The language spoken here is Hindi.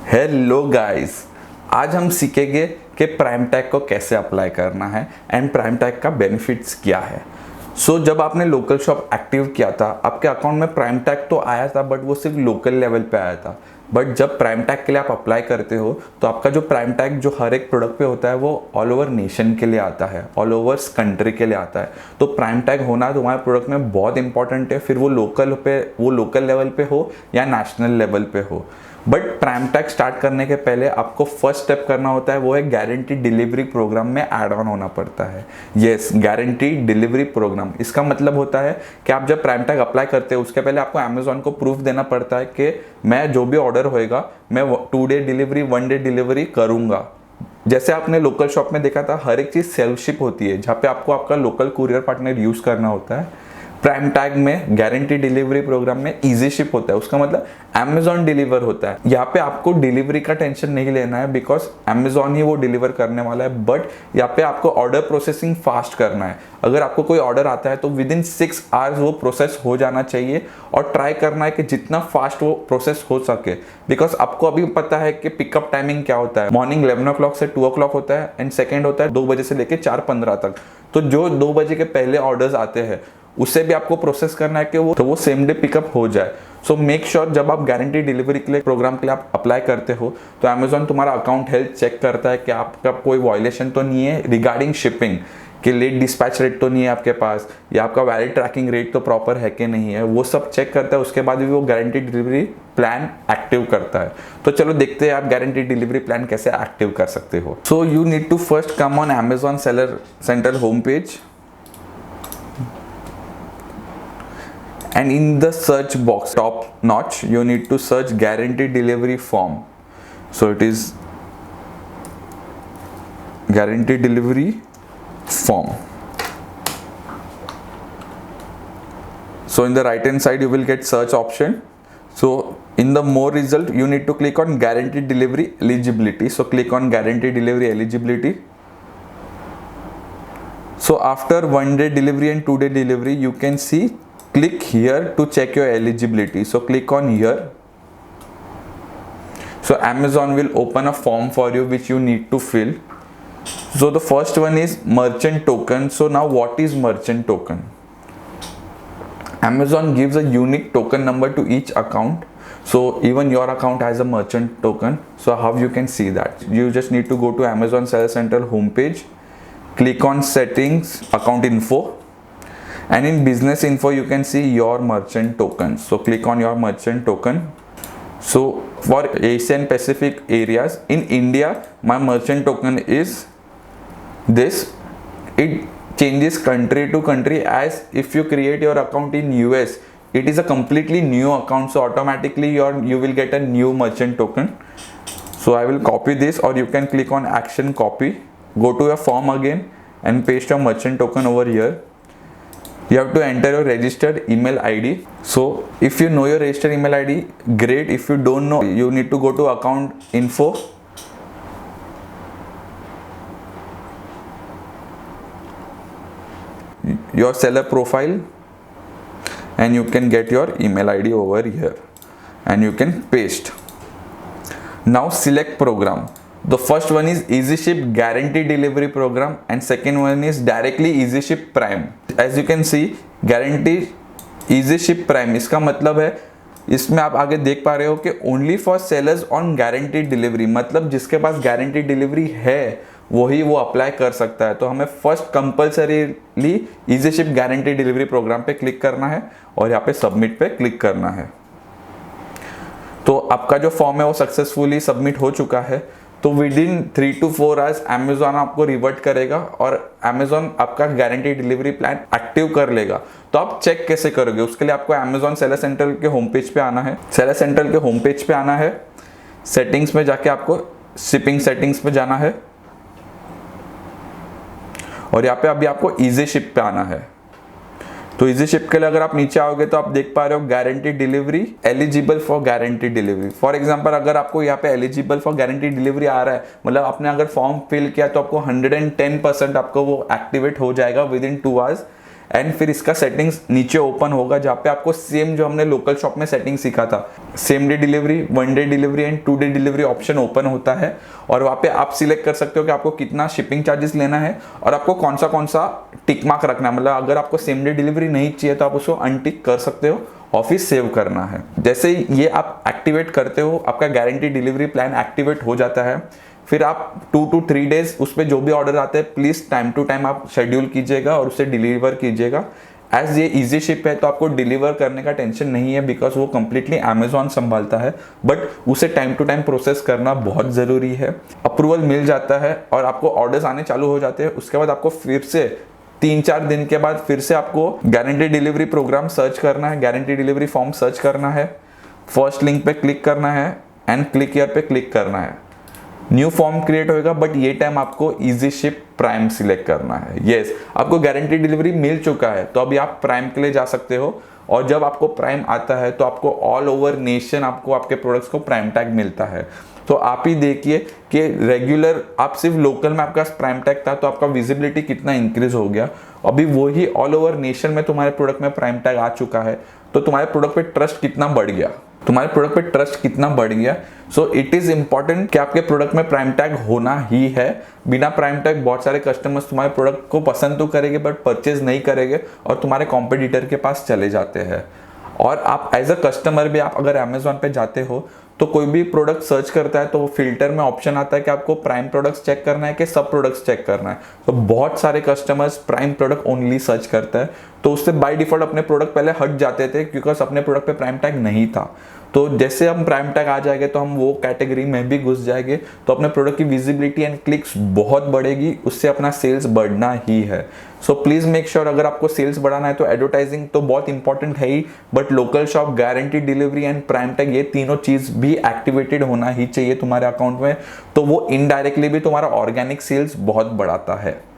हेलो गाइस, आज हम सीखेंगे कि प्राइम टैग को कैसे अप्लाई करना है एंड प्राइम टैग का बेनिफिट्स क्या है। जब आपने लोकल शॉप एक्टिव किया था, आपके अकाउंट में प्राइम टैग तो आया था, बट वो सिर्फ लोकल लेवल पे आया था। बट जब प्राइम टैग के लिए आप अप्लाई करते हो तो आपका जो प्राइम टैग जो हर एक प्रोडक्ट पे होता है वो ऑल ओवर नेशन के लिए आता है, ऑल ओवर कंट्री के लिए आता है। तो प्राइम टैग होना तुम्हारे प्रोडक्ट में बहुत इंपॉर्टेंट है, फिर वो लोकल लेवल पे हो या नेशनल लेवल पे हो। बट प्राइम टैग स्टार्ट करने के पहले आपको फर्स्ट स्टेप करना होता है, वो है गारंटीड डिलीवरी प्रोग्राम में ऐड ऑन होना पड़ता है। यस, गारंटीड डिलीवरी प्रोग्राम, इसका मतलब होता है कि आप जब प्राइम टैग अप्लाई करते हो उसके पहले आपको अमेजोन को प्रूफ देना पड़ता है कि मैं जो भी ऑर्डर होएगा मैं 2 डे डिलीवरी 1 डे डिलीवरी करूँगा। जैसे आपने लोकल शॉप में देखा था, हर एक चीज़ सेल्फ शिप होती है, जहाँ पे आपको आपका लोकल कुरियर पार्टनर यूज़ करना होता है। प्राइम टैग में गारंटी डिलीवरी प्रोग्राम में इजी शिप होता है, उसका मतलब अमेजॉन डिलीवर होता है। यहाँ पे आपको डिलीवरी का टेंशन नहीं लेना है, बिकॉज अमेजॉन ही वो डिलीवर करने वाला है। बट यहाँ पे आपको ऑर्डर प्रोसेसिंग फास्ट करना है। अगर आपको कोई ऑर्डर आता है तो विद इन 6 आवर्स वो प्रोसेस हो जाना चाहिए, और ट्राई करना है कि जितना फास्ट वो प्रोसेस हो सके। बिकॉज आपको अभी पता है कि पिकअप टाइमिंग क्या होता है, मॉर्निंग 11 o'clock से 2 o'clock होता है, एंड सेकेंड होता है 2 बजे से लेकर 4:15 तक। तो जो 2 बजे के पहले ऑर्डर्स आते हैं उससे भी आपको प्रोसेस करना है कि वो सेम डे पिकअप हो जाए। सो मेक श्योर जब आप गारंटी डिलीवरी के लिए प्रोग्राम के लिए आप अप्लाई करते हो तो अमेजॉन तुम्हारा अकाउंट हेल्थ चेक करता है कि आपका कोई वायलेशन तो नहीं है रिगार्डिंग शिपिंग, कि लेट डिस्पैच रेट तो नहीं है आपके पास, या आपका वैलिड ट्रैकिंग रेट तो प्रॉपर है कि नहीं है, वो सब चेक करता है। उसके बाद भी वो गारंटी डिलीवरी प्लान एक्टिव करता है। तो चलो देखते हैं आप गारंटी डिलीवरी प्लान कैसे एक्टिव कर सकते हो। So you need to first come on Amazon seller centre home page, and in the search box top notch you need to search guaranteed delivery form. So it is guaranteed delivery form. So in the right hand side you will get search option. So in the more result you need to click on guaranteed delivery eligibility. So click on guaranteed delivery eligibility. So after 1 day delivery and 2 day delivery you can see, click here to check your eligibility. So click on here. So Amazon will open a form for you which you need to fill. So the first one is merchant token. So now what is merchant token? Amazon gives a unique token number to each account. So even your account has a merchant token. So how you can see that? You just need to go to Amazon Seller Central homepage, click on settings, account info, and in business info you can see your merchant token. So click on your merchant token. So for Asian Pacific areas, in India my merchant token is this. It changes country to country, as if you create your account in US it is a completely new account, so automatically you will get a new merchant token. So I will copy this, or you can click on action copy, go to your form again and paste your merchant token over here. You have to enter your registered email ID. So if you know your registered email ID, great. If you don't know, you need to go to account info, your seller profile, and you can get your email ID over here and you can paste. Now select program. The first one is EasyShip Guaranteed Delivery Program, and second one is directly EasyShip Prime. As you can see, Guaranteed EasyShip Prime, इसका मतलब है, इसमें आप आगे देख पा रहे हो कि only for sellers on guaranteed delivery, मतलब जिसके पास गारंटीड डिलीवरी है वही वो अप्लाई कर सकता है। तो हमें first compulsorily EasyShip guaranteed delivery programme पे क्लिक करना है और यहाँ पे सबमिट पे क्लिक करना है। तो आपका जो फॉर्म है वो सक्सेसफुली सबमिट हो चुका है। तो with in 3 to 4 hours Amazon आपको रिवर्ट करेगा और अमेजॉन आपका गारंटी डिलीवरी प्लान एक्टिव कर लेगा। तो आप चेक कैसे करोगे, उसके लिए आपको अमेजॉन सेलर सेंट्रल के होम पेज पे आना है। सेलर सेंट्रल के होम पेज पे आना है, सेटिंग्स में जाके आपको शिपिंग सेटिंग्स पे जाना है, और यहाँ पे अभी आपको इजी शिप पे आना है। तो इजी शिप के लिए अगर आप नीचे आओगे तो आप देख पा रहे हो guarantee delivery eligible for guarantee delivery. For example अगर आपको यहाँ पे एलिजिबल फॉर गारंटी डिलीवरी आ रहा है, मतलब आपने अगर फॉर्म फिल किया तो आपको 110% आपको वो एक्टिवेट हो जाएगा विद इन 2 आवर्स। एंड फिर इसका सेटिंग्स नीचे ओपन होगा, जहाँ पे आपको सेम जो हमने लोकल शॉप में सेटिंग सीखा था, same day delivery, 1 day delivery and 2 day delivery option open होता है। और वहाँ पे आप सिलेक्ट कर सकते हो कि आपको कितना शिपिंग चार्जेस लेना है और आपको कौन सा टिक मार्क रखना है। मतलब अगर आपको सेम डे डिलीवरी नहीं चाहिए तो आप उसको अनटिक कर सकते हो, ऑफिस सेव करना है। जैसे ये आप एक्टिवेट करते हो, आपका गारंटी डिलीवरी प्लान एक्टिवेट हो जाता है। फिर आप 2 to 3 डेज उस पर जो भी ऑर्डर आते हैं प्लीज़ टाइम टू टाइम आप शेड्यूल कीजिएगा और उसे डिलीवर कीजिएगा। एज ये इजी शिप है तो आपको डिलीवर करने का टेंशन नहीं है, बिकॉज वो कंप्लीटली अमेजॉन संभालता है, बट उसे टाइम टू टाइम प्रोसेस करना बहुत ज़रूरी है। अप्रूवल मिल जाता है और आपको ऑर्डर्स आने चालू हो जाते हैं। उसके बाद आपको फिर से 3-4 दिन के बाद फिर से आपको गारंटी डिलीवरी प्रोग्राम सर्च करना है, गारंटी डिलीवरी फॉर्म सर्च करना है, फर्स्ट लिंक पे क्लिक करना है एंड क्लिक हियर पे क्लिक करना है। न्यू फॉर्म क्रिएट होएगा, बट ये टाइम आपको इजी शिप प्राइम सिलेक्ट करना है। यस, आपको गारंटी डिलीवरी मिल चुका है तो अभी आप प्राइम के लिए जा सकते हो। और जब आपको प्राइम आता है तो आपको ऑल ओवर नेशन आपको आपके प्रोडक्ट्स को प्राइम टैग मिलता है। तो आप ही देखिए कि रेगुलर आप सिर्फ लोकल में आपका प्राइम टैग था तो आपका विजिबिलिटी कितना इंक्रीज हो गया। अभी वही ऑल ओवर नेशन में तुम्हारे प्रोडक्ट में प्राइम टैग आ चुका है तो तुम्हारे प्रोडक्ट पे ट्रस्ट कितना बढ़ गया, तुम्हारे प्रोडक्ट पे ट्रस्ट कितना बढ़ गया। सो इट इज इंपॉर्टेंट कि आपके प्रोडक्ट में प्राइम टैग होना ही है। बिना प्राइम टैग बहुत सारे कस्टमर्स तुम्हारे प्रोडक्ट को पसंद तो करेंगे बट परचेज नहीं करेंगे और तुम्हारे कॉम्पिटिटर के पास चले जाते हैं। और आप एज अ कस्टमर भी आप अगर अमेजोन पे जाते हो तो कोई भी प्रोडक्ट सर्च करता है तो वो फिल्टर में ऑप्शन आता है कि आपको प्राइम प्रोडक्ट्स चेक करना है कि सब प्रोडक्ट्स चेक करना है। तो बहुत सारे customers prime product only search करता है तो उससे बाय डिफॉल्ट अपने प्रोडक्ट पहले हट जाते थे क्योंकि अपने प्रोडक्ट पे प्राइम टैग नहीं था। तो जैसे हम प्राइम टैग आ जाएंगे तो हम वो कैटेगरी में भी घुस जाएंगे तो अपने प्रोडक्ट की विजिबिलिटी एंड क्लिक्स बहुत बढ़ेगी, उससे अपना सेल्स बढ़ना ही है। सो प्लीज मेक श्योर अगर आपको सेल्स बढ़ाना है तो एडवर्टाइजिंग तो बहुत इंपॉर्टेंट है ही, but local shop, guarantee delivery and prime tag ये तीनों चीज भी एक्टिवेटेड होना ही चाहिए तुम्हारे अकाउंट में। तो वो इनडायरेक्टली भी तुम्हारा ऑर्गेनिक सेल्स बहुत बढ़ाता है।